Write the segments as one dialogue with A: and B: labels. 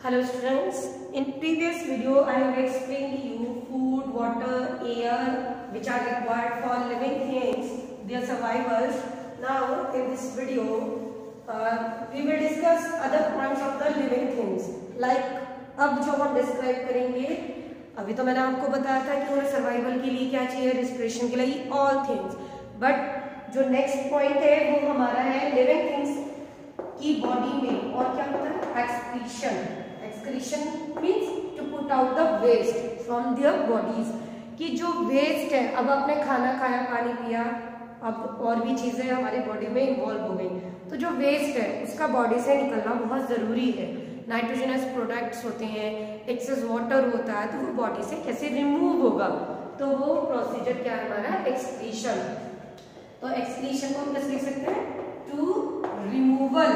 A: Hello students, in previous video I have explained to you food, water, air which are required for living things, their survivals. Now in this video we will discuss other points of the living things like अब जो हम describe करेंगे, अभी तो मैंने आपको बताया था कि उन्हें सर्वाइवल के लिए क्या चाहिए, रेस्पिरेशन के लिए ऑल थिंग्स, बट जो नेक्स्ट पॉइंट है वो हमारा है लिविंग थिंग्स की बॉडी में और क्या होता है excretion. Excretion means to put out the waste from their bodies, कि जो वेस्ट है, अब आपने खाना खाया, पानी पिया, अब और भी चीजें हमारी बॉडी में इन्वॉल्व हो गई, तो जो वेस्ट है उसका बॉडी से निकलना बहुत जरूरी है। नाइट्रोजनस प्रोडक्ट्स होते हैं, एक्सेस वाटर होता है, तो वो बॉडी से कैसे रिमूव होगा, तो वो प्रोसीजर क्या है हमारा एक्सक्रीशन। तो एक्सक्रीशन को हम कैसे लिख सकते हैं, to removal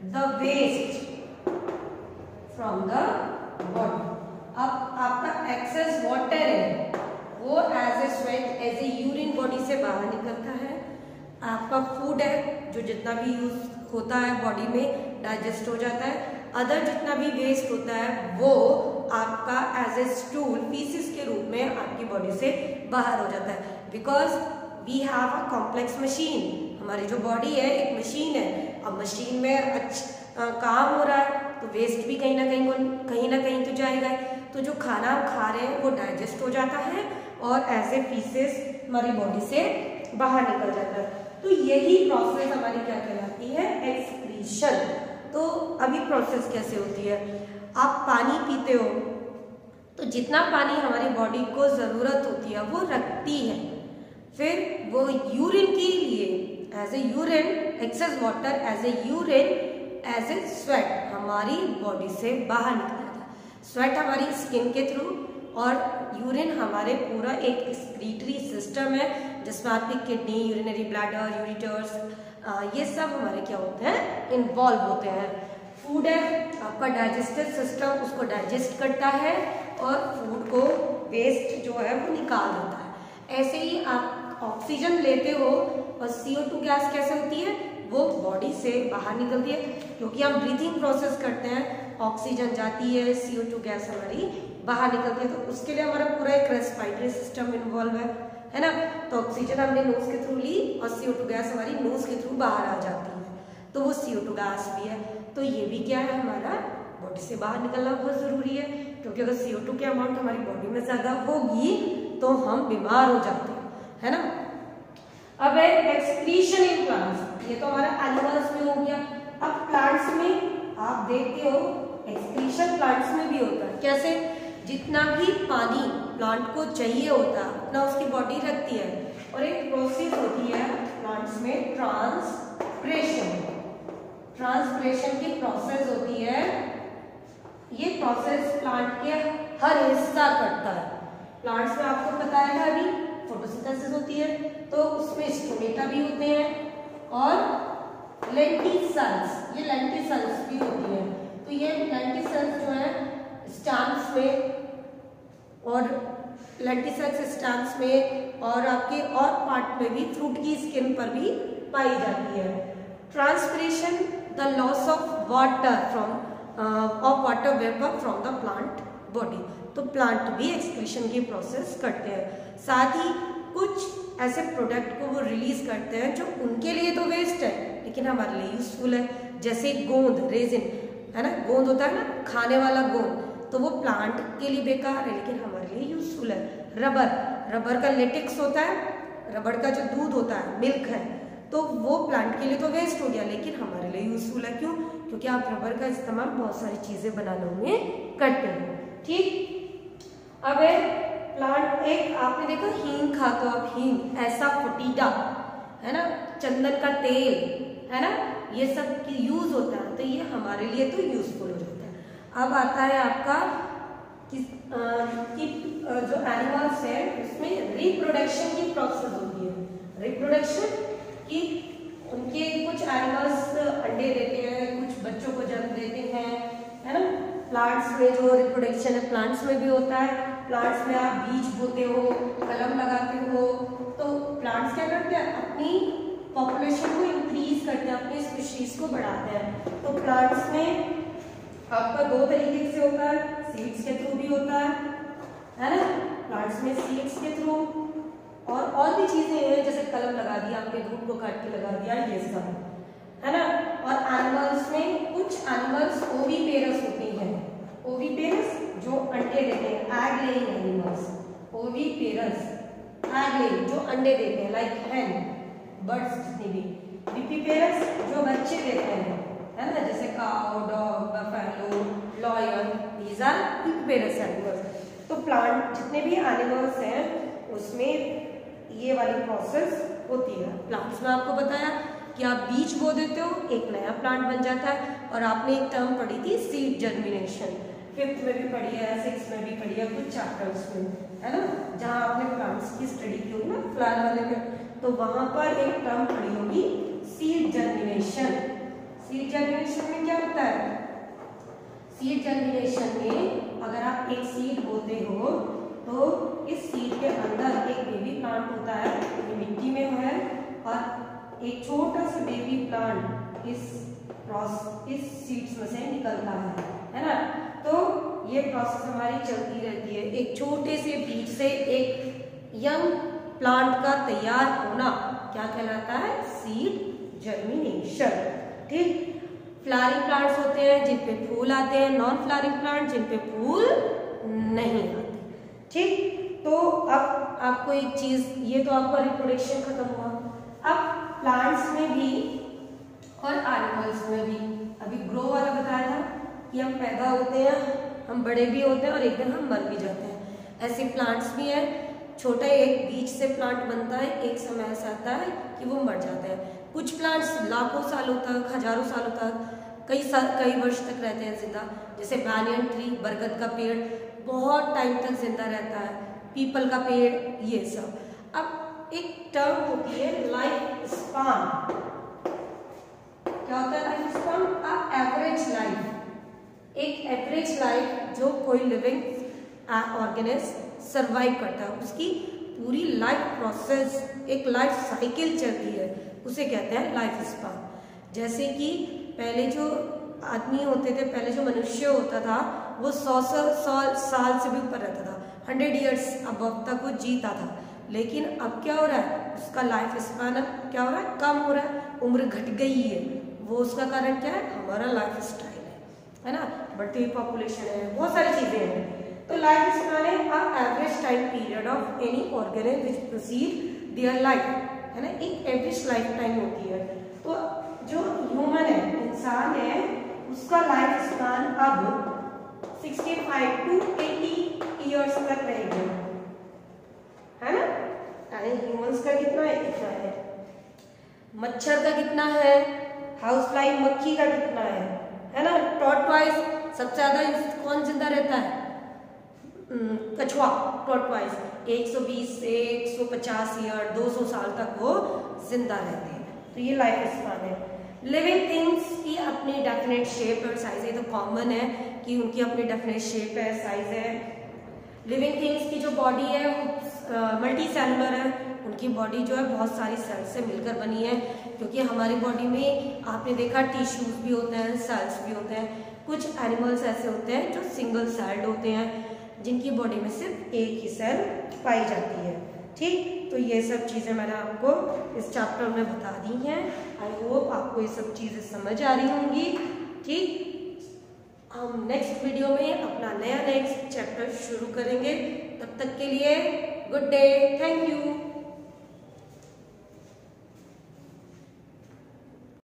A: the waste from the body. अब आपका एक्सेस वाटर है वो as a sweat, as a urine body से बाहर निकलता है। आपका फूड है जो जितना भी यूज होता है बॉडी में डाइजेस्ट हो जाता है। अदर जितना भी वेस्ट होता है वो आपका एज ए स्टूल पीसेस के रूप में आपकी बॉडी से बाहर हो जाता है, because we have a complex machine. हमारी जो बॉडी है एक मशीन है, अब मशीन में काम हो रहा है तो वेस्ट भी कहीं ना कहीं तो जाएगा। तो जो खाना आप खा रहे हैं वो डाइजेस्ट हो जाता है और एज ए पीसेस हमारी बॉडी से बाहर निकल जाता है। तो यही प्रोसेस हमारी क्या कहलाती है, एक्सक्रीशन। तो अभी प्रोसेस कैसे होती है, आप पानी पीते हो तो जितना पानी हमारी बॉडी को जरूरत होती है वो रखती है, फिर वो यूरिन के लिए as a urine, excess water as a urine, as a sweat हमारी बॉडी से बाहर निकल जाता है। स्वेट हमारी स्किन के थ्रू और यूरिन हमारे पूरा एक एक्सक्रीटरी सिस्टम है जिसमें आपकी किडनी, यूरिनरी ब्लैडर, यूरिटर्स, ये सब हमारे क्या होते हैं, इन्वॉल्व होते हैं। फूड है, आपका डाइजेस्टिव सिस्टम उसको डाइजेस्ट करता है और फूड को वेस्ट जो है वो निकाल देता है। ऐसे ही आप ऑक्सीजन लेते हो और CO2 गैस कैसे होती है, वो बॉडी से बाहर निकलती है, क्योंकि हम ब्रीथिंग प्रोसेस करते हैं, ऑक्सीजन जाती है, CO2 गैस हमारी बाहर निकलती है, तो उसके लिए हमारा पूरा एक रेस्पिरेटरी सिस्टम इन्वॉल्व है ना। तो ऑक्सीजन हमने नोज के थ्रू ली और CO2 गैस हमारी नोज के थ्रू बाहर आ जाती है, तो वो CO2 गैस भी है। तो ये भी क्या है, हमारा बॉडी से बाहर निकलना बहुत जरूरी है, क्योंकि अगर CO2 की अमाउंट हमारी बॉडी में ज्यादा होगी तो हम बीमार हो जाते हैं, है ना। अब है एक्सक्रीशन इन प्लांट्स, ये तो हमारा एनिमल्स में हो गया। अब प्लांट्स में आप देखते हो एक्सक्रीशन प्लांट्स में भी होता है। कैसे, जितना भी पानी प्लांट को चाहिए होता है उतना उसकी बॉडी रखती है, और एक प्रोसेस होती है प्लांट्स में ट्रांसपिरेशन। ट्रांसपिरेशन की प्रोसेस होती है, ये प्रोसेस प्लांट के हर हिस्सा करता है। प्लांट्स में आपको बताया था अभी फोटोसिंथेसिस होती है, तो उसमें स्टोमेटा भी होते हैं और लेंटिसेल्स, ये लेंटिसेल्स भी होती है। तो ये लेंटिसेल्स जो है स्टैम्स में, और लेंटिसेल्स स्टैम्स में और आपके और पार्ट में भी, फ्रूट की स्किन पर भी पाई जाती है। Transpiration, the loss of water from water vapour from the plant body. तो प्लांट भी एक्सक्रीशन की प्रोसेस करते हैं, साथ ही कुछ ऐसे प्रोडक्ट को वो रिलीज करते हैं जो उनके लिए तो वेस्ट है लेकिन हमारे लिए यूजफुल है, जैसे गोंद, रेजिन है ना, गोंद होता है ना खाने वाला गोंद, तो वो प्लांट के लिए बेकार है लेकिन हमारे लिए यूजफुल है। रबर, रबर का लेटेक्स होता है, रबर का जो दूध होता है, मिल्क है, तो वो प्लांट के लिए तो वेस्ट हो गया लेकिन हमारे लिए यूजफुल है। क्यों, क्योंकि आप रबर का इस्तेमाल बहुत सारी चीजें बनाने में करते हैं। ठीक, अब प्लांट, एक आपने देखा हींग खाते हो आप, हींग, ऐसा फटीडा है ना, चंदन का तेल है ना, ये सब की यूज होता है, तो ये हमारे लिए तो यूजफुल हो जाता है। अब आता है आपका कि जो एनिमल्स है उसमें रिप्रोडक्शन की प्रोसेस होती है। रिप्रोडक्शन की, उनके कुछ एनिमल्स अंडे देते हैं, कुछ बच्चों को जन्म देते हैं, है ना। प्लांट्स में जो रिप्रोडक्शन है प्लांट्स में भी होता है। प्लांट्स में आप बीज बोते हो, कलम लगाते हो, तो प्लांट्स क्या करते हैं, अपनी पॉपुलेशन को इंक्रीज करते हैं, अपनी चीज को बढ़ाते हैं। तो प्लांट्स में आपका दो तरीके से होता है, सीड्स के थ्रू भी होता है ना, प्लांट्स में सीड्स के थ्रू और भी चीजें हैं, जैसे कलम लगा दिया आपने, रूट को काट के लगा दिया, ये सब है ना। और एनिमल्स में कुछ एनिमल्स ओविपेरस होती हैं, ओविपेरस जो अंडे देते हैं, egg laying animals, oviparous egg laying जो अंडे देते हैं, लाइक हैन, बर्ड्स जितनी भी। विपिपेरस जो बच्चे देते हैं, है ना, जैसे cow, dog, buffalo, lion, these are viviparous animals. तो प्लांट जितने भी एनिमल्स हैं उसमें ये वाली प्रोसेस होती है। प्लांट्स में आपको बताया कि आप बीज बो देते हो, एक नया प्लांट बन जाता है। और आपने एक टर्म पढ़ी थी सीड जर्मिनेशन, 5th में भी पढ़ी है, 6th में भी पढ़ी है, कुछ चैप्टर्स में, है ना, जहाँ आपने प्लांट्स की स्टडी की होगी ना फ्लावर वाले में, तो वहां पर एक टर्म पढ़ी होगी सीड जर्मिनेशन। सीड जर्मिनेशन में क्या होता है? सीड जर्मिनेशन में अगर आप एक सीड बोते हो तो इस सीड के अंदर एक बेबी प्लांट होता है, ये मिट्टी में है, और एक छोटा सा बेबी प्लांट इस सीड्स में से निकलता है ना। तो ये प्रोसेस हमारी चलती रहती है, एक छोटे से बीज से एक यंग प्लांट का तैयार होना क्या कहलाता है? Seed germination. ठीक, फ्लावरिंग प्लांट्स होते हैं जिन पे फूल आते हैं, नॉन फ्लावरिंग प्लांट जिन पे फूल नहीं आते। ठीक, तो अब आपको एक चीज, ये तो आपका रिप्रोडक्शन खत्म हुआ। अब प्लांट्स में भी और एनिमल्स में भी, अभी ग्रो वाला बताया था कि हम पैदा होते हैं, हम बड़े भी होते हैं और एक दिन हम मर भी जाते हैं। ऐसे प्लांट्स भी हैं, छोटा एक बीज से प्लांट बनता है, एक समय ऐसा आता है कि वो मर जाते हैं। कुछ प्लांट्स लाखों सालों तक, हजारों सालों तक, कई वर्ष तक रहते हैं जिंदा, जैसे बैनियन ट्री, बरगद का पेड़ बहुत टाइम तक जिंदा रहता है, पीपल का पेड़, ये सब। अब एक टर्म होती है लाइफ स्पान। क्या होता है लाइफ स्पान? एवरेज लाइफ, एक एवरेज लाइफ जो कोई लिविंग ऑर्गेनिज्म सरवाइव करता है, उसकी पूरी लाइफ प्रोसेस, एक लाइफ साइकिल चलती है, उसे कहते हैं लाइफ स्पान। जैसे कि पहले जो आदमी होते थे, पहले जो मनुष्य होता था, वो 100 साल से भी ऊपर रहता था, 100 ईयर्स अबव तक वो जीता था। लेकिन अब क्या हो रहा है? उसका लाइफ स्पान अब क्या हो रहा है? कम हो रहा है, उम्र घट गई है। वो उसका कारण क्या है? हमारा लाइफ स्टाइल है ना, बढ़ती हुई पॉपुलेशन है, बहुत सारी चीजें हैं। तो लाइफ स्पान है average time period of any organism which proceed their life, है ना, एक एवरेज लाइफ टाइम होती है। तो जो ह्यूमन है, इंसान है, उसका लाइफ स्पान अब 65 to 80 ईयर्स तक रहेगा, है ना। ह्यूमंस का कितना है? इतना है। मच्छर का कितना है? हाउस फ्लाई मक्खी का कितना है ना। टॉर्टवाइज सबसे ज्यादा कौन जिंदा रहता है? कछुआ, टॉर्टवाइज 120 से 150 ईयर, 200 साल तक वो जिंदा रहते हैं। तो ये लाइफ स्पान है। लिविंग थिंग्स की अपनी डेफिनेट शेप और साइज है, तो कॉमन है कि उनकी अपनी डेफिनेट शेप है, साइज है। लिविंग थिंग्स की जो बॉडी है वो मल्टी सेलुलर है, उनकी बॉडी जो है बहुत सारी सेल्स से मिलकर बनी है, क्योंकि हमारी बॉडी में आपने देखा टिश्यूज भी होते हैं, सेल्स भी होते हैं। कुछ एनिमल्स ऐसे होते हैं जो सिंगल सेल्ड होते हैं, जिनकी बॉडी में सिर्फ एक ही सेल पाई जाती है। ठीक, तो ये सब चीज़ें मैंने आपको इस चैप्टर में बता दी हैं। आई होप आपको ये सब चीज़ें समझ आ रही होंगी। ठीक, हम नेक्स्ट वीडियो में अपना नया नेक्स्ट चैप्टर शुरू करेंगे। तब तक के लिए गुड डे, थैंक यू।